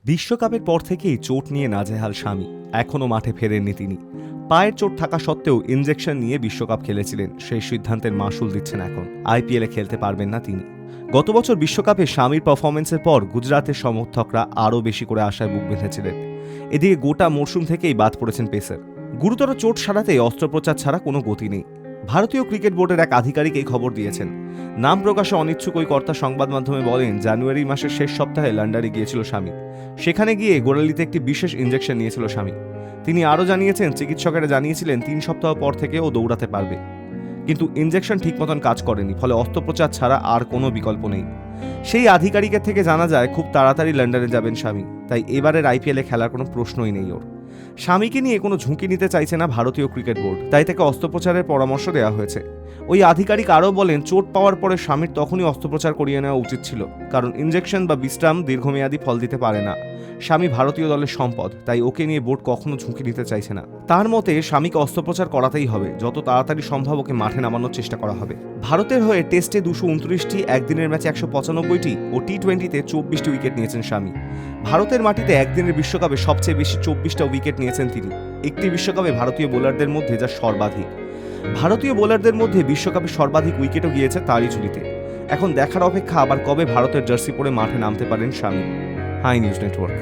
বিশ্বকাপের পর থেকেই চোট নিয়ে নাজেহাল শামি। এখনও মাঠে ফেরেননি তিনি। পায়ের চোট থাকা সত্ত্বেও ইনজেকশন নিয়ে বিশ্বকাপ খেলেছিলেন। সেই সিদ্ধান্তের মাসুল দিচ্ছেন এখন। আইপিএলে খেলতে পারবেন না তিনি। গত বছর বিশ্বকাপে শামির পারফরমেন্সের পর গুজরাতের সমর্থকরা আরও বেশি করে আশায় বুক বেঁধেছিলেন। এদিকে গোটা মরশুম থেকেই বাদ পড়েছেন পেসার। গুরুতর চোট সারাতে অস্ত্রোপচার ছাড়া কোনো গতি নেই। ভারতীয় ক্রিকেট বোর্ডের এক আধিকারিক এই খবর দিয়েছেন। নাম প্রকাশে অনিচ্ছুক ওই কর্তা সংবাদ মাধ্যমে বলেন, জানুয়ারি মাসের শেষ সপ্তাহে লন্ডনে গিয়েছিল শামি। সেখানে গিয়ে গোড়ালিতে একটি বিশেষ ইনজেকশন নিয়েছিল শামি। তিনি আরও জানিয়েছেন, চিকিৎসকেরা জানিয়েছিলেন 3 সপ্তাহ পর থেকে ও দৌড়াতে পারবে, কিন্তু ইনজেকশন ঠিক মতন কাজ করেনি, ফলে অস্ত্রোপচার ছাড়া আর কোনো বিকল্প নেই। সেই আধিকারিকের থেকে জানা যায় খুব তাড়াতাড়ি লন্ডনে যাবেন শামি, তাই এবারের আইপিএলে খেলার কোনো প্রশ্নই নেই ওর। শামিকে নিয়ে কোনো ঝুঁকি নিতে চাইছে না ভারতীয় ক্রিকেট বোর্ড, তাই তাকে অস্ত্রোপচারের পরামর্শ দেওয়া হয়েছে। ওই আধিকারিক আরও বলেন, চোট পাওয়ার পরে শামির তখনই অস্ত্রোপচার করিয়ে নেওয়া উচিত ছিল, কারণ ইনজেকশন বা বিশ্রাম দীর্ঘমেয়াদী ফল দিতে পারে না। শামি ভারতীয় দলের সম্পদ, তাই ওকে নিয়ে বোর্ড কখনো ঝুঁকি নিতে চাইছে না। তার মতে শামিকে অস্ত্রোপচার করাতেই হবে, যত তাড়াতাড়ি সম্ভব ওকে মাঠে নামানোর চেষ্টা করা হবে। ভারতের হয়ে টেস্টে 229টি, একদিনের ম্যাচে 195টি ও টি-20তে 24টি উইকেট নিয়েছেন শামি। ভারতের মাটিতে একদিনের বিশ্বকাপে সবচেয়ে বেশি 24টা উইকেট নিয়েছেন তিনি। একটি বিশ্বকাপে ভারতীয় বোলারদের মধ্যে যা সর্বাধিক। ভারতীয় বোলারদের মধ্যে বিশ্বকাপে সর্বাধিক উইকেটও গিয়েছে তারই ঝুলিতে। এখন দেখার অপেক্ষা আবার কবে ভারতের জার্সি পরে মাঠে নামতে পারেন শামি। High news network.